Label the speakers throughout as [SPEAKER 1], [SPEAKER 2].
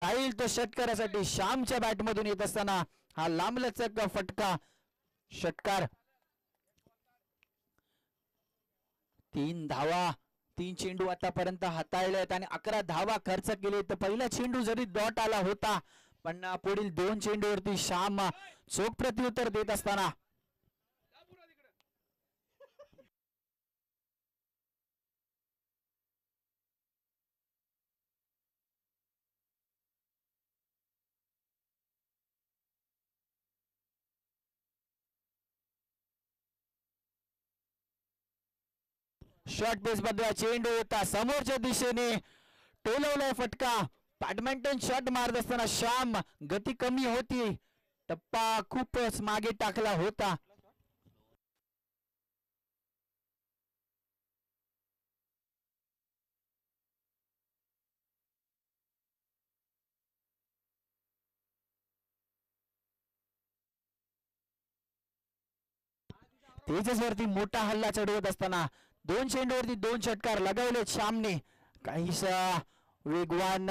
[SPEAKER 1] राहील तो षटकारासाठी श्यामच्या बॅट मधून येत असताना हा लांबलचक फटका षटकार. 3 धावा 3 चेंडू आतापर्यंत हाताळले आहेत आणि 11 धावा खर्च केले. तर पहिला चेंडू जरी डॉट आला होता पण पुढील 2 चेंडूवरती श्याम चोख प्रत्युत्तर देत असताना शॉर्ट बेस मध्ये चेंडू होता समोरच्या दिशेने टोलवलाय फटका. बॅडमिंटन शॉट मारत असताना श्याम गती कमी होती, टप्पा खूपच मागे टाकला होता. तेजसवरती मोठा हल्ला चढवत असताना 2 चेंडूवरती 2 षटकार लगावले श्यामने. काहीसा वेगवान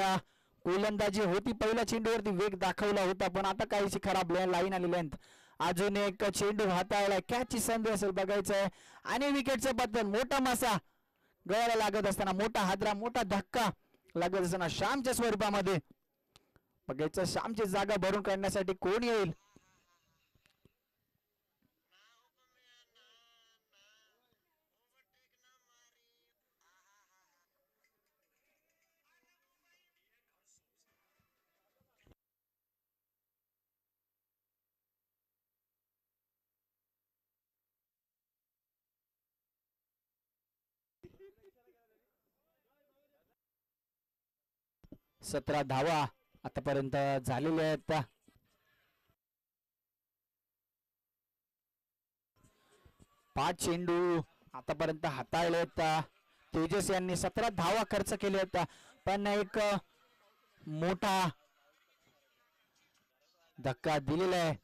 [SPEAKER 1] गोलंदाजी होती. पहिल्या चेंडूवरती वेग दाखवला होता पण आता काहीशी खराब लाईन आली लेंथ. अजून एक चेंडू हाताळलाय, कॅचची संधी असेल बघायचं आहे आणि विकेटचं पतन. मोठा मासा गळाला लागत असताना, मोठा हादरा मोठा धक्का लागत असताना श्यामच्या स्वरूपामध्ये बघायचं श्यामची जागा भरून काढण्यासाठी कोण येईल. सतरा धावा आतापर्यंत झालेल्या आहेत. 5 चेंडू आतापर्यंत हाताळलेत. तेजस यांनी 17 धावा खर्च केले आहेत पण एक मोठा धक्का दिलेला आहे.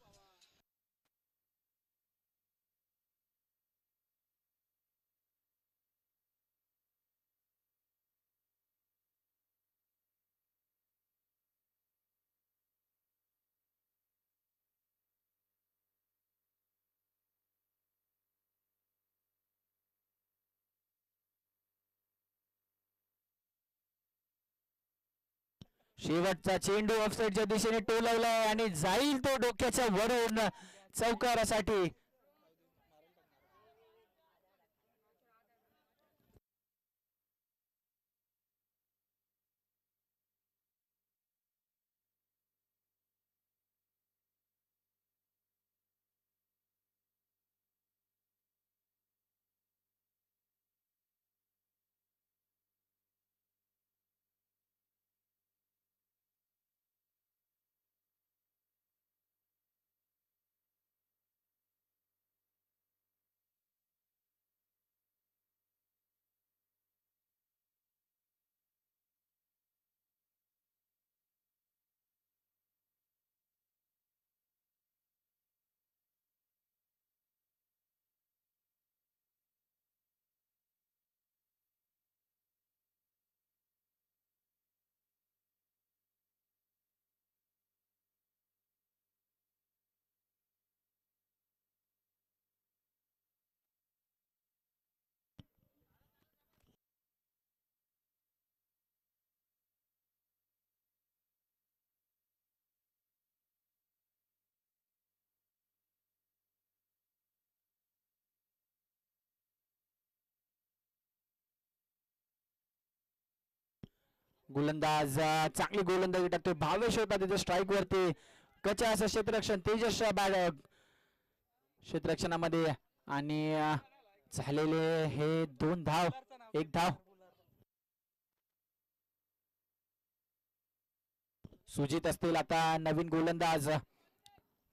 [SPEAKER 1] शेवटचा चेंडू ऑफसाईडच्या दिशेने टोलवलाय आणि जाईल तो डोक्याच्या वरून चौकारासाठी. गोलंदाज चांगली गोलंदाजी टाकतोय. भावेश होता तिथे स्ट्राईक वरती. कचा असं क्षेत्ररक्षण तेजस क्षेत्ररक्षणामध्ये आणि झालेले हे 2 धाव 1 धाव. सुजित असतील आता नवीन गोलंदाज.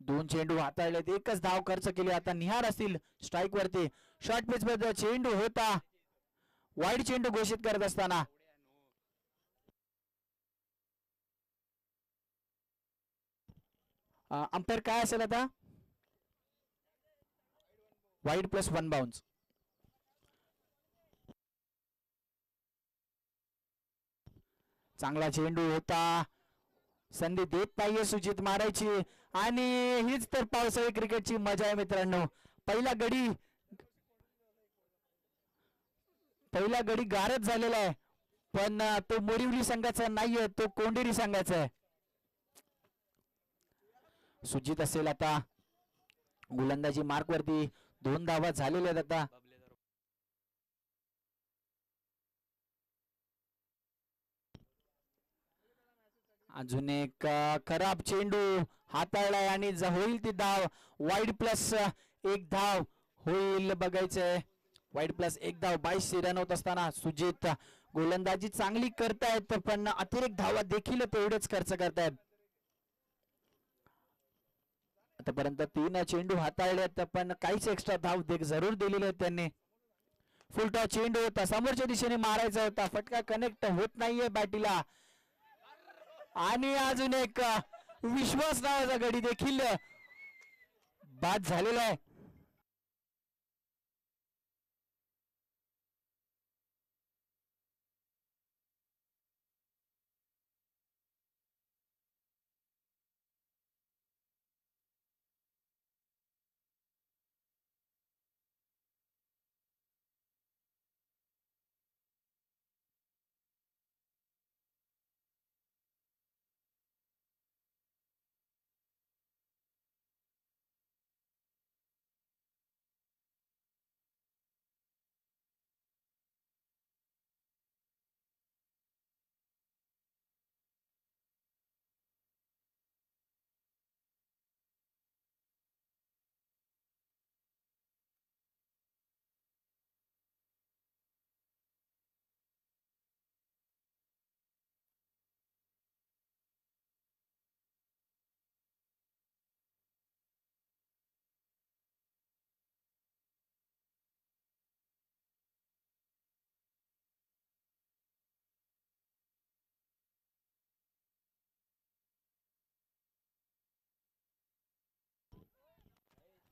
[SPEAKER 1] 2 चेंडू हाताळलेत, 1च धाव खर्च केली. आता निहार असतील स्ट्राईक वरती. शॉर्ट पिच मध्ये चेंडू होता, वाईड चेंडू घोषित करत असताना अंपायर काय असेल आता. Wide plus 1 bounce. चांगला चेंडू होता, संधी देत नाहीये सुजित मारायची, आणि हीच तर पावसाळी क्रिकेटची मजा आहे मित्रांनो. पहिला गडी गारच झालेला आहे, पण तो मोरिवली संघाचा नाहीये, तो कोंडेरी संघाचा आहे. सुजित असेल आता गोलंदाजी मार्क वरती, 2 धावा झालेल्या आहेत आता. अजून एक खराब चेंडू हाताळलाय आणि होईल ती धाव. वाईड प्लस 1 धाव होईल बघायचंय. वाईड प्लस 1 धाव. 22 रन होत असताना सुजित गोलंदाजी चांगली करतायत, पण अतिरिक्त धावा देखील तेवढेच खर्च करतायत. आतापर्यंत 3 चेंडू हाताळलेत, पण काहीच एक्स्ट्रा धाव जरूर दिलेले आहेत त्यांनी. फुलटॉस चेंडू होता, समोरच्या दिशेने मारायचा होता, फटका कनेक्ट होत नाहीये बॅटीला. आणि अजून एक विश्वास नावाचा गडी देखील बाद झालेला आहे.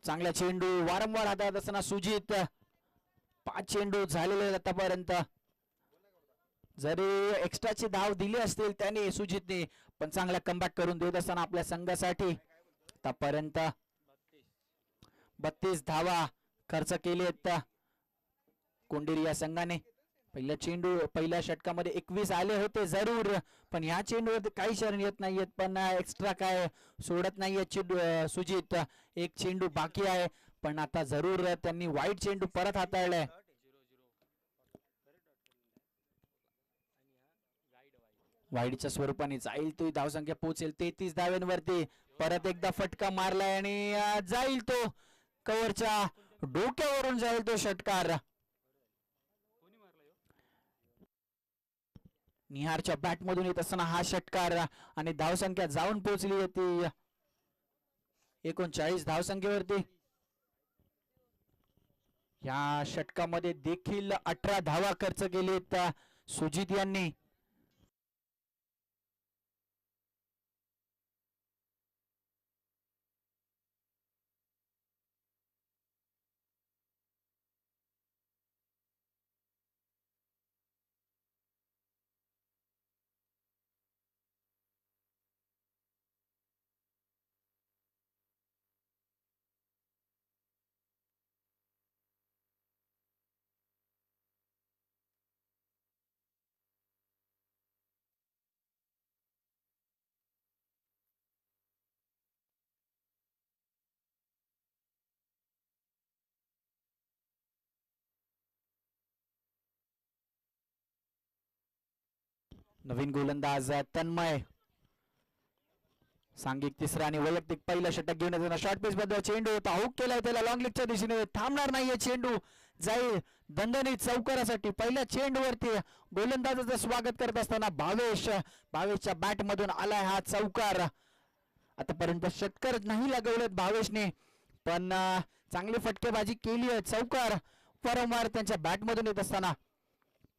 [SPEAKER 1] चांगला चेंडू वारंवार हातात असताना सुजित. 5 चेंडू झालेले आतापर्यंत. जरी एक्स्ट्राची धाव दिली असतील त्याने सुजितने, पण चांगला कमबॅक करून देत असताना आपल्या संघासाठी आतापर्यंत 32 धावा खर्च केलेत कोंडेरी या संघाने. पहिल्या षटकामध्ये 21 आले होते जरूर, पण ह्या चेंडूवर काही शरण येत नाहीयेत, पण एक्स्ट्रा काय सोडत नाहीयेत सुजित. 1 चेंडू बाकी आहे, पण आता जरूर त्यांनी वाईट चेंडू परत हाताळलाय. वाईडच्या स्वरूपाने जाईल तो, धावसंख्या पोहोचेल 33 धाव्यांवरती. परत एकदा फटका मारलाय आणि जाईल तो कव्हरच्या डोक्यावरून, जाईल तो षटकार. निहारच्या बॅट मधून येत असताना हा षटकार, आणि धावसंख्या जाऊन पोहोचली होती 39 धावसंख्येवरती. या षटकामध्ये देखील 18 धावा खर्च केलेत सुजित यांनी. नवीन गोलंदाज तन्मय, सांघिक 3रा आणि वैयक्तिक पहिलं षटक घेऊन येताना शॉर्ट पिच बद्दल चेंडू होता, हुक केलाय त्याला लॉंग लेगच्या दिशेने, थांबणार नाहीये चेंडू, जाईल दणदणीत चौकारासाठी. पहिल्या चेंडूवरती गोलंदाजाचं स्वागत करत असताना भावेशच्या बॅट मधून आलाय हा चौकार. आतापर्यंत षटकार नाही लगवलेत भावेशने, पण चांगली फटकेबाजी केली आहे. चौकार वारंवार त्यांच्या बॅट मधून येत असताना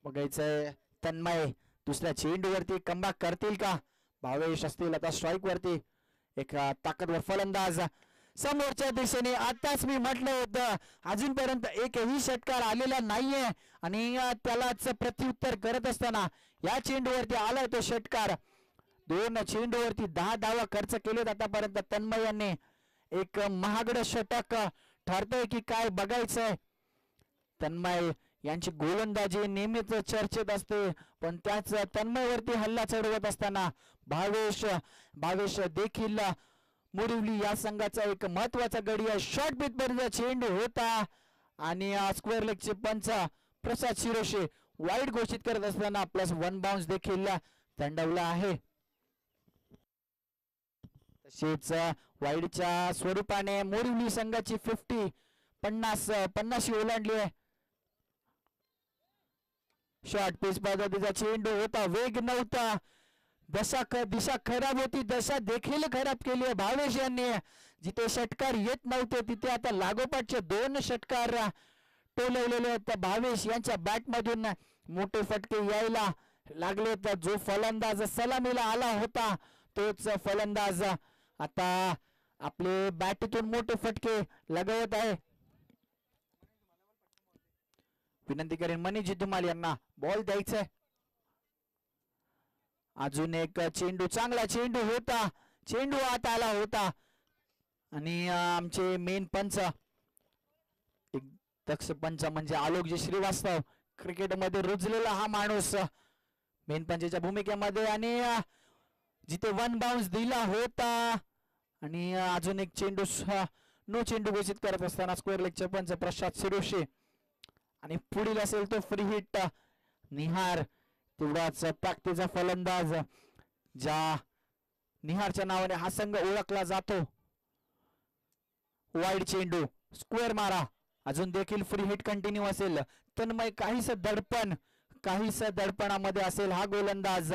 [SPEAKER 1] बघायचंय तन्मय दुसऱ्या चेंडूवरती कमबॅक करतील का. भावेश असतील आता स्ट्राईक वरती. एक ताकदवर फलंदाज समोरच्या दिशेने. आताच मी म्हटलं होतं अजूनपर्यंत एकही षटकार आलेला नाहीये, आणि त्यालाच प्रत्युत्तर करत असताना या चेंडूवरती आलाय तो षटकार. 2 चेंडूवरती 10 धावा खर्च केलेत आतापर्यंत तन्मय यांनी. एक महागड षटक ठरतंय की काय बघायचंय. तन्मय यांची गोलंदाजी नेहमीच चर्चेत असते, पण त्याच तन्मयवरती हल्ला चढवत असताना भावेश देखील मुरिवली या संघाचा एक महत्वाचा गडी आहे. शॉर्ट पिच पर्यंत चेंडू होता आणि स्क्वेअर लेगचे पंच प्रसाद शिरोशे वाईड घोषित करत असताना +1 बाउन्स देखील थंडवला आहे. तसेच वाईडच्या स्वरूपाने मोरिवली संघाची 50 ओलांडली आहे. शॉर्ट पिच पद्धतीचा चेंडू होता, वेग नव्हता, दिशा खराब होती, दशा देखील खराब केली आहे भावेश यांनी. जिथे षटकार येत नव्हते तिथे आता लागोपाठचे 2 षटकार टोलवलेले आहेत. भावेश यांच्या बॅट मधून मोठे फटके यायला लागले. तर जो फलंदाज सलामीला आला होता तोच फलंदाज आता आपले बॅटीतून मोठे फटके लगवत आहे. विनंती करेन मनीष धुमाल यांना बॉल द्यायचा. अजून एक चेंडू, चांगला चेंडू होता, चेंडू आत आला होता आणि आमचे मेन पंच एक दक्ष पंच म्हणजे आलोकजी श्रीवास्तव, क्रिकेटमध्ये रुजलेला हा माणूस मेन पंचाच्या भूमिकेमध्ये, आणि जिथे 1 बाउन्स दिला होता आणि अजून एक चेंडू नो चेंडू घोषित करत असताना स्क्वेअर लेगचे पंच प्रसाद शिरोशे. आणि पुढील असेल तो फ्री हिट निहार, तेवढाच ताकदीचा फलंदाज ज्या निहारच्या नावाने हा संघ ओळखला जातो. वाईड चेंडू, स्क्वेअर मारा, अजून देखील फ्री हिट कंटिन्यू असेल. तन्मय काहीस दडपणामध्ये असेल हा गोलंदाज,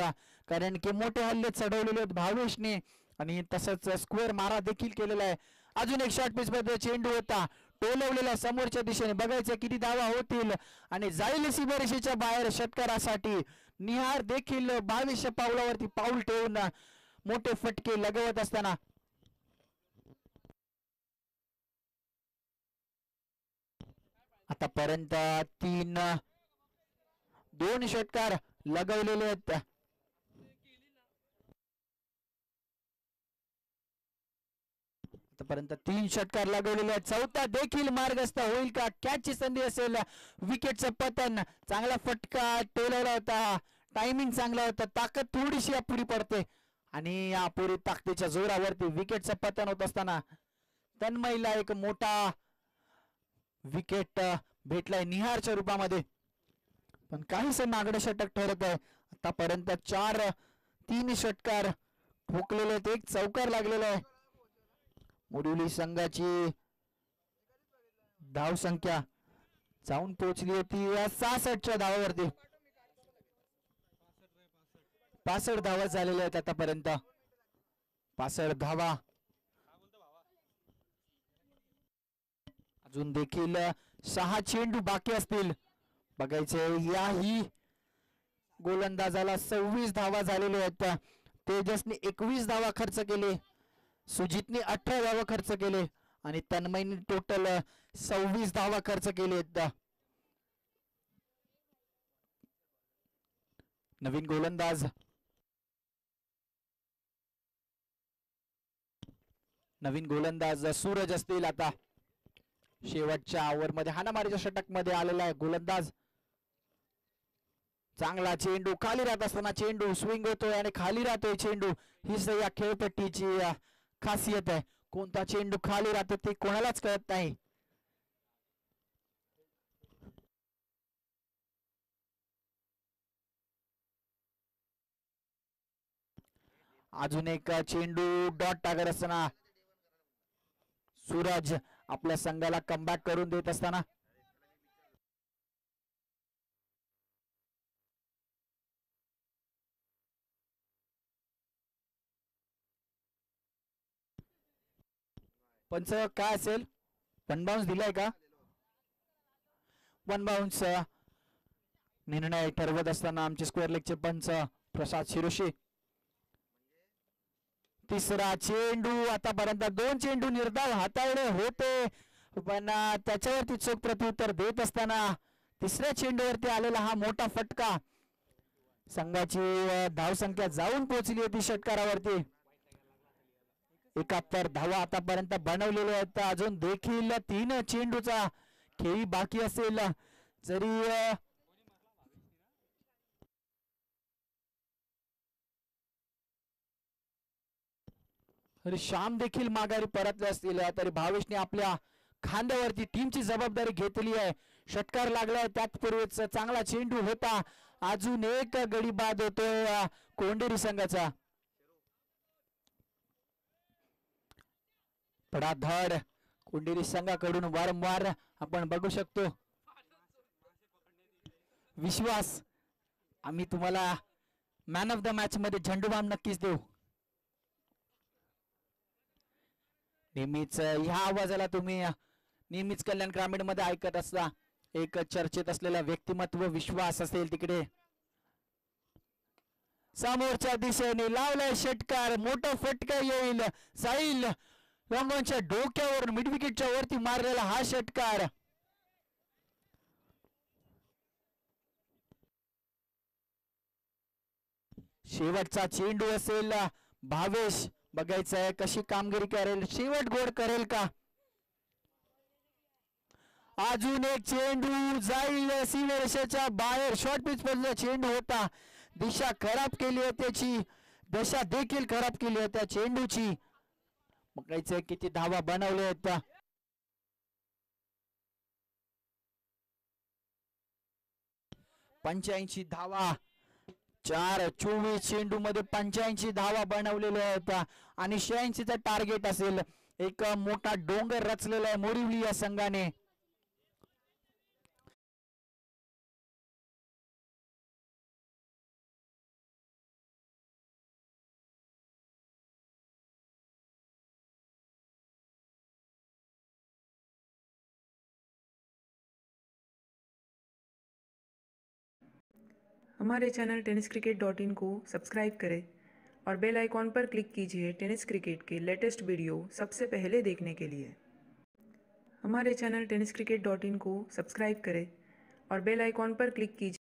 [SPEAKER 1] कारण की मोठे हल्ले चढवलेले आहेत भावेशने आणि तसंच स्क्वेअर मारा देखील केलेला आहे. अजून एक शॉर्ट पिच मध्ये चेंडू होता, टोलवलेला समोरच्या दिशेने, बघायचं किती धावा होतील आणि जाईल सीमारेषेच्या बाहेर षटकारासाठी. निहार देखील 22 पावलावरती पाऊल ठेवून मोठे फटके लगवत असताना आतापर्यंत 2 षटकार लगवलेले आहेत. आतापर्यंत 3 षटकार लगवलेले आहेत. चौथा देखील मार्गस्थ होईल का? कॅचची संधी असेल, विकेटचं पतन, चांगला फटका टोलवला होता, टायमिंग चांगला होता, ताकद थोडीशी अपुरी पडते आणि या अपुरी ताकदीच्या जोरावरती विकेटचं पतन होत असताना तन्मयला एक मोठा विकेट भेटलाय निहारच्या रूपामध्ये. पण काहीच नागडं षटक ठरत आहे. आतापर्यंत 3 षटकार ठोकलेले आहेत, एक चौकार लागलेला आहे. मोरिवली संघाची धाव संख्या जाऊन पोहोचली होती 66च्या धावावरती. 65 धावा झालेल्या आहेत आतापर्यंत. 65 धावा. अजून देखील 6 चेंडू बाकी असतील. बघायचे, याही गोलंदाजाला 26 धावा झालेल्या आहेत. तेजसने 21 धावा खर्च केले, सुजितने 18 धावा खर्च केले आणि तन्मयने टोटल 26 धावा खर्च केले. नवीन गोलंदाज सूरज असतील. आता शेवटच्या ओव्हरमध्ये हाणामारीच्या षटक मध्ये आलेला आहे गोलंदाज. चांगला चेंडू, खाली राहत असताना चेंडू स्विंग होतोय आणि खाली राहतोय चेंडू. हीच या खेळपट्टीची खासियत आहे. कोणता चेंडू खाली राहतो ते कोणालाच कळत नाही. अजून एक चेंडू डॉट टाकत असताना सूरज आपल्या संघाला कमबॅक करून देत असताना पंच काय असेल? 1 बाउन्स दिलाय का? 1 बाउन्स निर्णय ठरवत असताना आमचे स्क्वेअर लेगचे पंच प्रसाद शिरोशे. तिसरा चेंडू, आतापर्यंत 2 चेंडू निर्धाव हाताळले होते पण त्याच्यावरती चोख प्रत्युत्तर देत असताना तिसऱ्या चेंडूवरती आलेला हा मोठा फटका संघाची धावसंख्या जाऊन पोहोचली होती षटकारावरती. 71 धावा आतापर्यंत बनवलेल्या आहेत. अजून देखील 3 चेंडूचा खेळी बाकी असेल. जरी श्याम देखील माघारी परतले असतील तरी भावेशने आपल्या खांद्यावरती टीमची जबाबदारी घेतली आहे. षटकार लागलाय त्यापूर्वीच चांगला चेंडू होता. अजून एक गडी बाद होतोय कोंडेरी संघाचा. धडाधड कोंडेरी संघाकडून वारंवार आपण बघू शकतो. विश्वास, आम्ही तुम्हाला मॅन ऑफ द मॅच मध्ये झेंडूबाम नक्कीच देऊ. नेहमीच ह्या आवाजाला तुम्ही नेहमीच कल्याण ग्रामीण मध्ये ऐकत असता. एक चर्चेत असलेला व्यक्तिमत्व विश्वास असेल तिकडे. समोरच्या दिशेने लावलाय षटकार. मोठा फटका येईल. साहिल लॉंगॉनच्या डोक्यावर मिड विकेटच्या वरती मारलेला हा षटकार. शेवटचा चेंडू असेल. भावेश बघायचंय कशी कामगिरी करेल. शेवट गोड करेल का. अजून एक चेंडू जाईल सीमेरेषेच्या बाहेर. शॉर्ट पिच मधला चेंडू होता. दिशा खराब केली आहे त्याची. दशा देखील खराब केली आहे त्या चेंडूची. बघायचंय किती धावा बनवले आहेत. 85 धावा. 4-24 चेंडू मध्ये 85 धावा बनवलेल्या आहेत आणि 86चं टार्गेट असेल. एक मोठा डोंगर रचलेला आहे मोरिवली या संघाने.
[SPEAKER 2] हमारे चैनल tenniscricket.in को सब्सक्राइब करें और बेल आइकॉन पर क्लिक कीजिए टेनिस क्रिकेट के लेटेस्ट वीडियो सबसे पहले देखने के लिए. हमारे चैनल tenniscricket.in को सब्सक्राइब करें और बेल आइकॉन पर क्लिक कीजिए.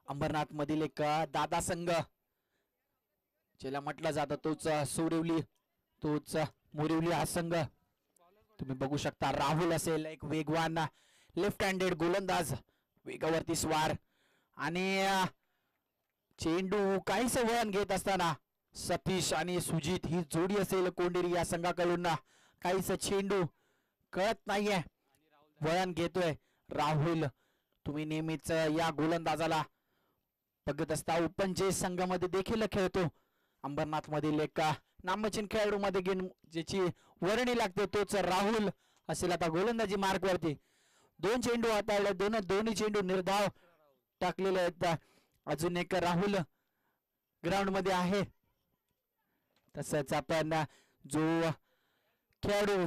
[SPEAKER 1] अंबरनाथ मधील एक दादा संघ ज्याला म्हटलं जातं तोच सोरिवली तोच मोरिवली हा संघ तुम्ही बघू शकता. राहुल असेल एक वेगवान लेफ्ट हँडेड गोलंदाज वेगावरती स्वार आणि चेंडू काहीच वळण घेत असताना सतीश आणि सुजित ही जोडी असेल कोंडेरी या संघाकडून काहीच चेंडू कळत नाहीये वळण घेतोय राहुल. तुम्ही नेहमीच या गोलंदाजाला बघत असता ओपन चेस संघामध्ये देखील खेळतो. अंबरनाथ मधील एक नामचीन खेळाडू मध्ये घेऊन ज्याची वर्णी लागते तोच राहुल असेल आता गोलंदाजी मार्क वरती. दोन चेंडू हाताळले दोन्ही चेंडू निर्धाव टाकलेले आहेत. अजून एक राहुल ग्राउंड मध्ये आहे. तसंच आपण जो खेळाडू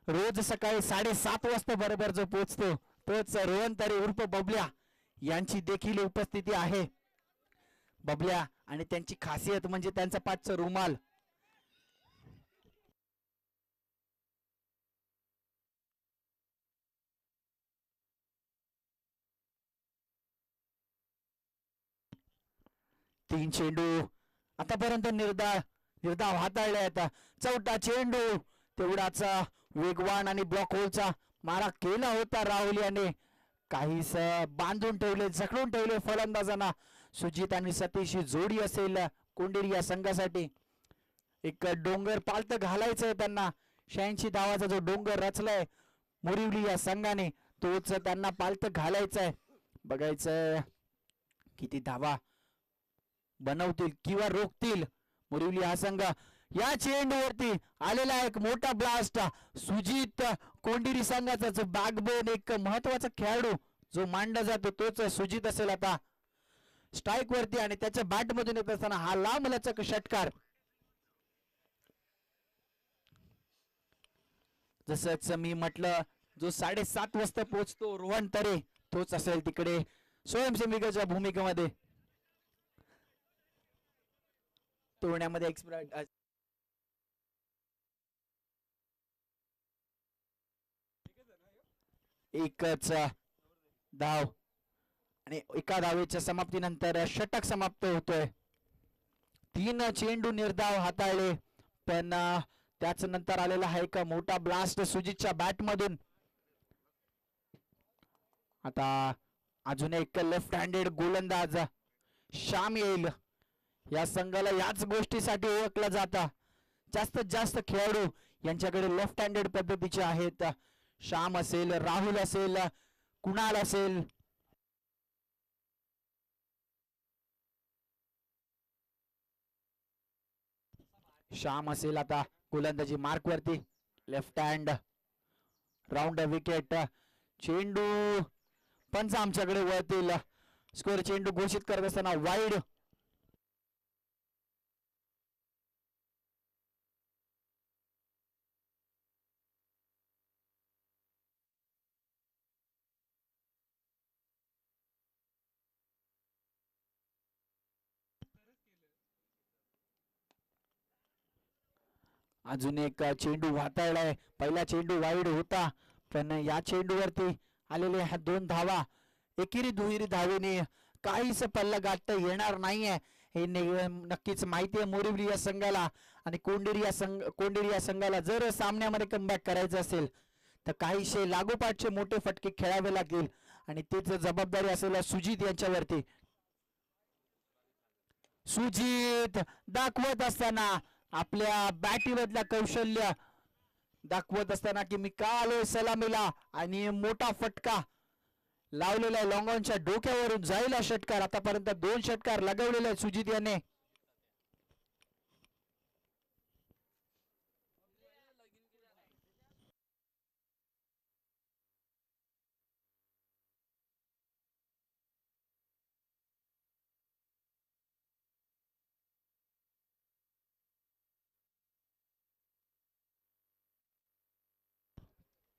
[SPEAKER 1] रोज सकाळी 7:30 वाजता बरोबर जो पोहोचतो तोच रोहन तरे उर्फ बबल्या यांची देखील उपस्थिती आहे. बबल्या आणि त्यांची खासियत म्हणजे त्यांचा पाठचा रुमाल. तीन चेंडू आतापर्यंत निर्धाव हाताळले आहेत. चौथा चेंडू तेवढाच वेगवान आणि ब्लॉक होलचा मारा केला होता राहुल याने. काहीच बांधून ठेवले जखडून ठेवले फलंदाजांना. सुजित आणि सतीश ही जोडी असेल कोंडेरी या संघासाठी. एक डोंगर पालत घालायचंय त्यांना. 86 धावाचा जो डोंगर रचलाय मोरिवली या संघाने तोच त्यांना पालत घालायचंय. बघायचंय किती धावा बनवतील किंवा रोखतील मोरिवली हा संघ. या चेंडूवरती आलेला एक मोठा ब्लास्ट. सुजित कोंडेरी संघाचा जो बॅकबोन एक महत्वाचा खेळाडू जो मांडला जातो तोच सुजित असेल आता स्ट्राईक वरती आणि त्याच्या बॅट मधून येत असताना हा लांब लचक षटकार. जसंच मी म्हटलं जो 7:30 वाजता पोहोचतो रोहन तरे तोच असेल तिकडे स्वयंसेविकाच्या भूमिकेमध्ये. तोडण्यामध्ये एक्सपर्ट एकच धाव आणि एका धावेच्या समाप्तीनंतर षटक समाप्त होतोय. 3 चेंडू निर्धाव हाताळले पण त्याच नंतर आलेला हा एक मोठा ब्लास्ट सुजितच्या बॅट मधून. आता अजून एक लेफ्ट हँडेड गोलंदाज श्याम येईल. या संघाला याच गोष्टीसाठी ओळखलं जातं. जास्तीत जास्त खेळाडू यांच्याकडे लेफ्ट हँडेड पद्धतीचे आहेत. श्याम असेल राहुल असेल कुणाल असेल. श्याम असेल आता गोलंदाजी मार्क वरती लेफ्ट हँड राऊंड विकेट. चेंडू पंच आमच्याकडे वळतील. स्कोअर चेंडू घोषित करत असताना वाईड. अजून एक चेंडू हाताळलाय. पहिला चेंडू वाईड होता पण या चेंडूवरती आलेले ह्या 2 धावा एकेरी दुहेरी धावेने काहीच पल्ला गाठता येणार नाहीये हे नक्कीच माहिती आहे मोरिवली या संघाला. आणि कोंडेरी या संघाला जर सामन्यामध्ये कमबॅक करायचं असेल तर काहीशे लागोपाठचे मोठे फटके खेळावे लागतील आणि तीच जबाबदारी असेल सुजित यांच्यावरती. सुजित दाखवत असताना आपल्या बॅटीमधला कौशल्य दाखवत असताना की मी का आलोय सलामीला आणि मोठा फटका लावलेला आहे. लॉंगॉनच्या डोक्यावरून जाईल षटकार. आतापर्यंत 2 षटकार लगवलेले आहेत सुजित याने.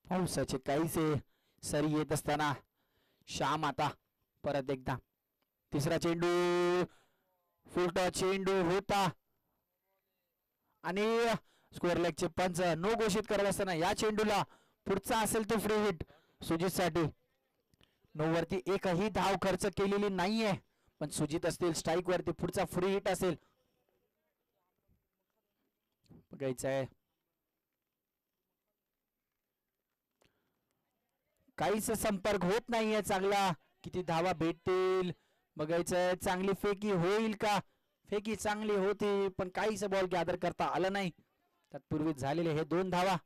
[SPEAKER 1] पावसाचे काहीसे सरी येत असताना श्याम आता परत एकदा तिसरा चेंडू फुलटा चेंडू होता आणि स्क्वेअर लेगचे पंच नो घोषित करत असताना या चेंडूला पुढचा असेल तो फ्री हिट सुजित साठी. 9 वरती एकही धाव खर्च केलेली नाहीये पण सुजित असतील स्ट्राईक वरती, पुढचा फ्री हिट असेल, बघायचं आहे. काहीच संपर्क होत नाहीये चांगला. किती धावा भेटतील बघायचंय. चांगली फेकी होईल का? फेकी चांगली होती पण काहीच बॉल गॅदर करता आलं नाही. तत्पूर्वी झालेले हे 2 धावा.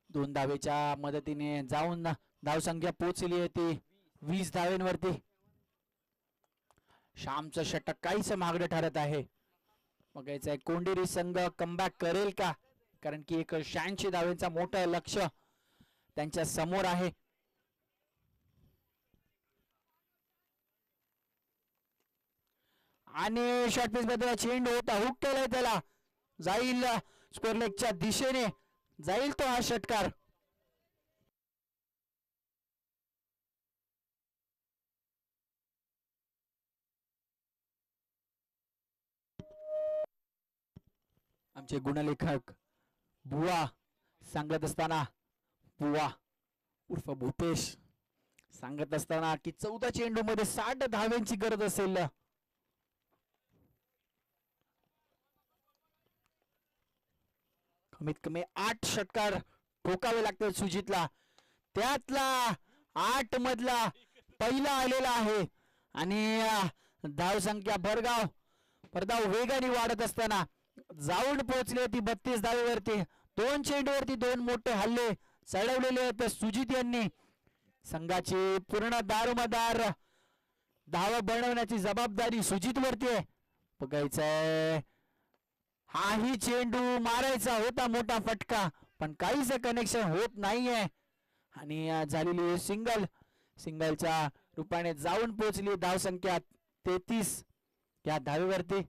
[SPEAKER 1] दोन धावेच्या मदतीने जाऊन धावसंख्या पोहोचली होती 20 धावेंवरती. श्यामचं षटक काहीच महागडं ठरत आहे. बघायचंय कोंडेरी संघ कमबॅक करेल का? कारण की एक 86 धावेंचा मोठं लक्ष त्यांच्या समोर आहे. आणि शॉर्ट पिच मध्ये चेंडू होता, हुक केलाय त्याला, जाईल स्कोर लेगच्या दिशेने जाईल तो हा षटकार. आमचे गुणलेखक बुवा सांगत असताना, बुवा उर्फ भूपेश सांगत असताना की 14 चेंडू मध्ये 60 धाव्यांची गरज असेल. कमीत कमी 8 षटकार ठोकावे लागतील सुजितला. त्यातला 8 मधला पहिला आलेला आहे. आणि धावसंख्या भरधाव वेगाने वाढत असताना जाऊन पोहोचली होती 32 धावेवरती. 2 चेंडूवरती 2 मोठे हल्ले चढवलेले आहेत सुजित यांनी. संघाची पूर्ण दारोमदार धावा बनवण्याची जबाबदारी सुजित वरती आहे. बघायचंय हाही चेंडू मारायचा होता मोठा फटका पण काहीच कनेक्शन होत नाहीये. आणि झालेली सिंगलच्या रूपाने जाऊन पोहोचली धावसंख्या 33 या धावेवरती.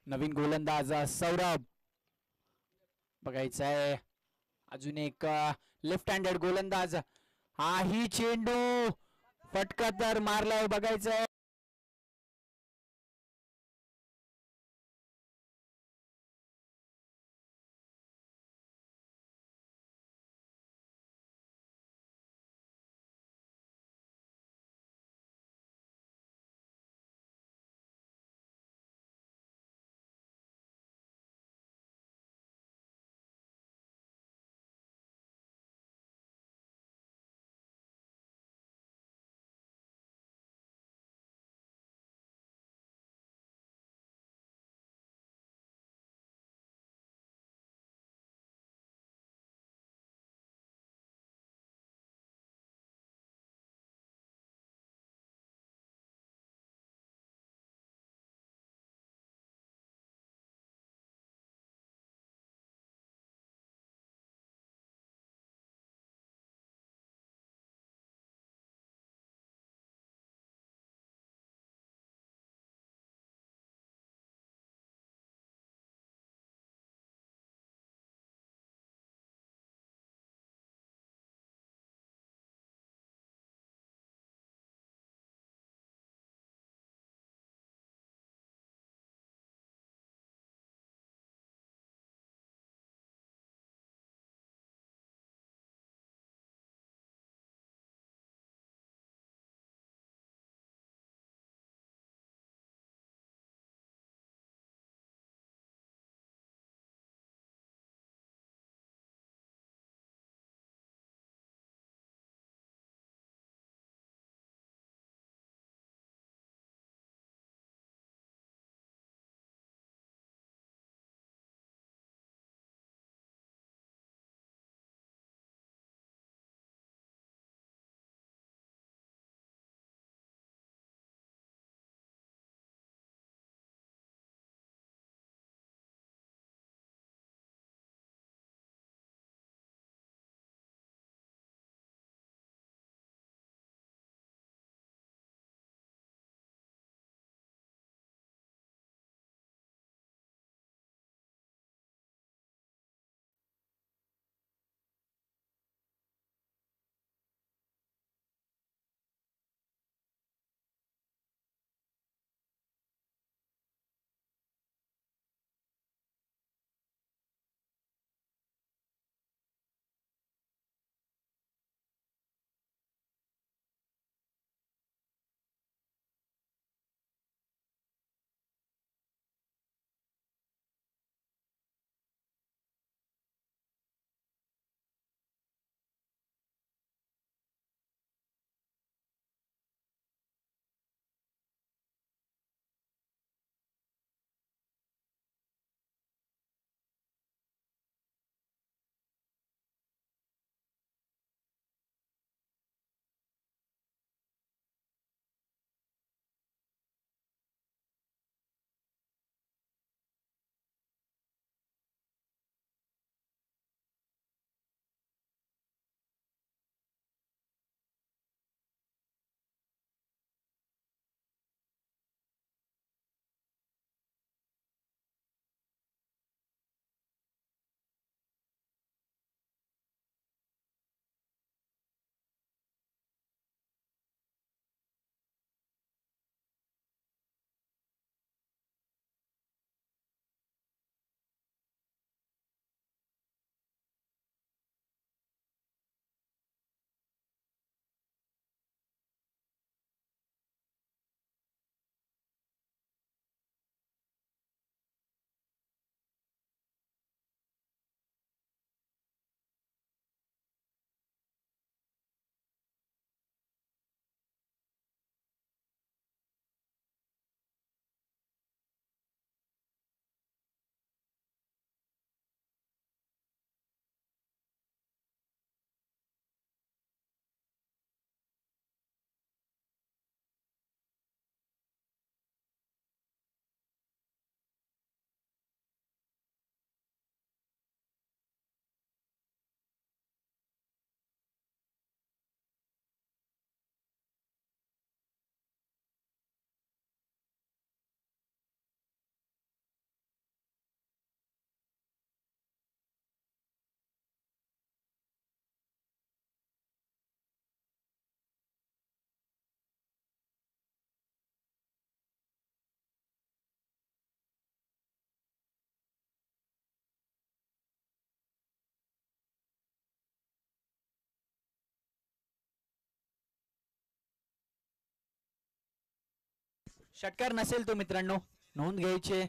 [SPEAKER 1] नवीन गोलंदाज सौरभ. बघायचंय अजून एक लेफ्ट हँडेड गोलंदाज. हाही चेंडू फटका तर मारलाय. बघायचंय षटकार नसेल तो मित्रांनो, नोंद घ्यायची,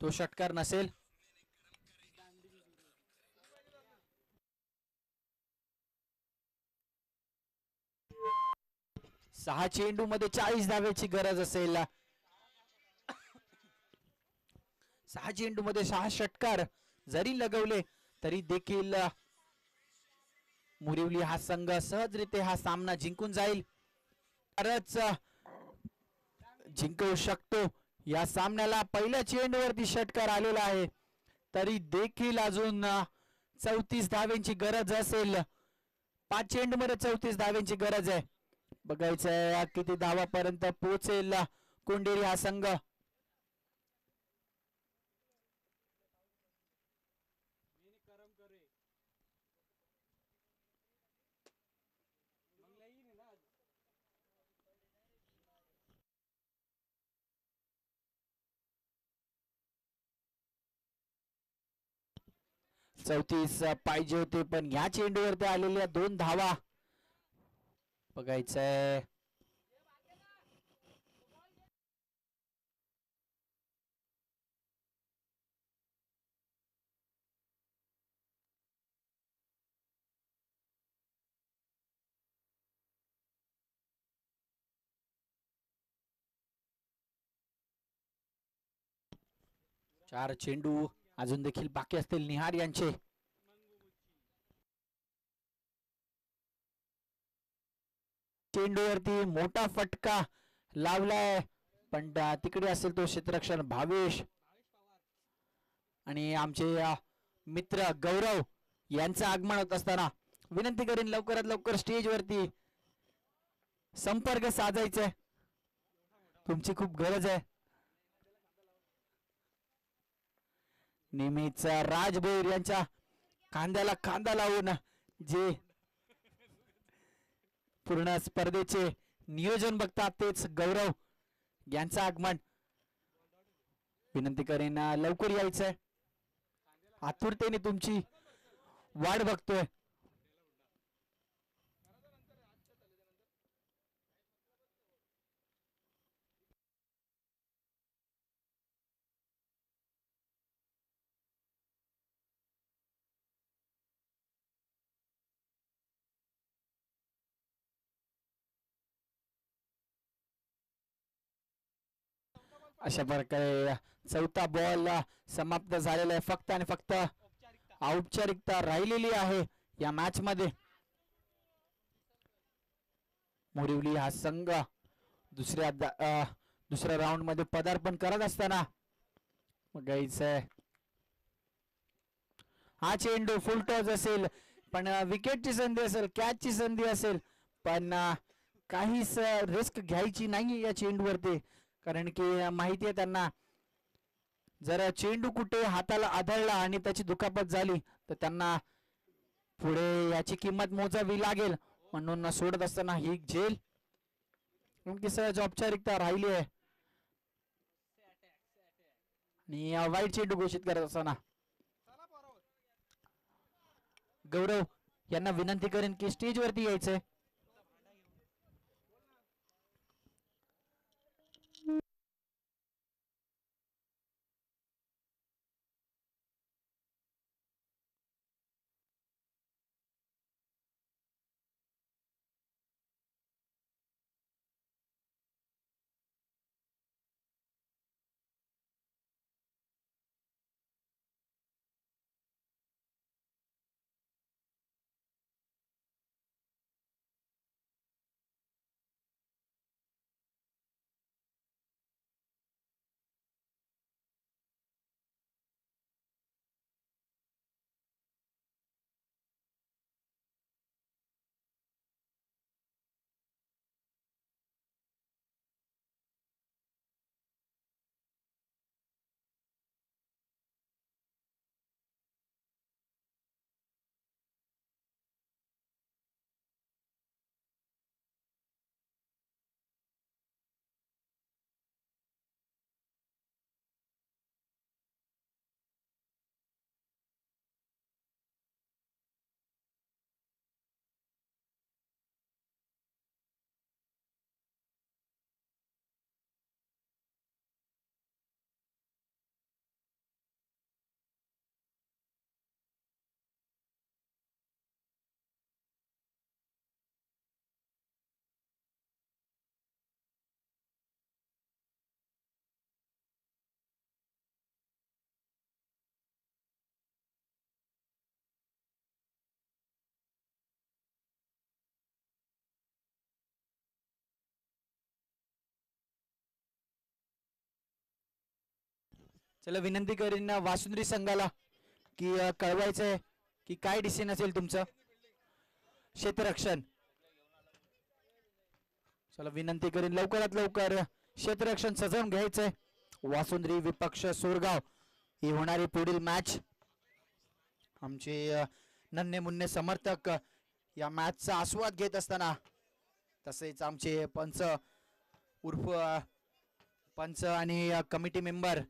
[SPEAKER 1] तो षटकार नसेल. सहा चेंडू मध्ये 40 धाव्याची गरज असेल. 6 चेंडू मध्ये 6 षटकार जरी लगवले तरी देखील मुरिवली हा संघ सहजरित्या हा सामना जिंकून जाईल. खरंच जिंकू शकतो. या सामन्याला पहिल्या चेंडूवरती षटकार आलेला आहे तरी देखील अजून 34 धाव्यांची गरज असेल. 5 चेंडू मध्ये 34 धाव्यांची गरज आहे. बघायचंय किती धावापर्यंत पोहोचेल कोंडेरी हा संघ. चौतीस पाहिजे होते पण या चेंडूवरती आलेल्या 2 धावा. बघायचंय चार चेंडू अजून देखील बाकी असतील निहार यांचे. चेंडूवरती मोठा फटका लावलाय पण तिकडे असेल तो क्षेत्ररक्षण भावेश आणि आमचे मित्र गौरव यांचं आगमन होत असताना विनंती करीन लवकरात लवकर स्टेज वरती संपर्क साधायचा, तुमची खूप गरज आहे. नेहमीच राजभोईर यांच्या खांद्याला खांदा लावून जे पूर्ण स्पर्धेचे नियोजन बघतात तेच गौरव यांचं आगमन. विनंती करेन लवकर यायचंय, आतुरतेने तुमची वाट बघतोय. अशा प्रकारे चौथा बॉल समाप्त झालेला आहे. फक्त आणि फक्त औपचारिकता राहिलेली आहे या मॅच मध्ये. मोरिवली हा संघ दुसऱ्या राऊंड मध्ये पदार्पण करत असताना बघायचंय हा चेंडू फुल टॉस असेल पण विकेटची संधी असेल, कॅचची संधी असेल पण काहीच रिस्क घ्यायची नाही या चेंडूवरती कारण की माहिती आहे त्यांना जर चेंडू कुठे हाताला आदळला आणि त्याची दुखापत झाली तर त्यांना पुढे याची किंमत मोजावी लागेल म्हणून सोडत असताना ही झेल नेमकी सहज औपचारिकता राहिली आहे. आणि वाईट चेंडू घोषित करत असताना गौरव यांना विनंती करेन की स्टेज वरती यायचंय. चला विनंती करीन वासुंद्री संघाला की कळवायचंय की काय डिसिजन असेल तुमचं. क्षेत्ररक्षण, चला विनंती करीन लवकरात लवकर क्षेत्ररक्षण सजवून घ्यायचंय. वासुंद्री विपक्ष सोरगाव ही होणारी पुढील मॅच. आमचे नन्हे मुन्ने समर्थक या मॅचचा आस्वाद घेत असताना तसेच आमचे पंच उर्फ पंच आणि कमिटी मेंबर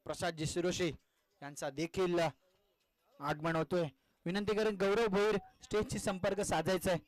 [SPEAKER 1] प्रसाद शिरोशी यांचा देखील आगमन होतोय. विनंती करेन गौरव भोईर स्टेजशी संपर्क साधायचा आहे.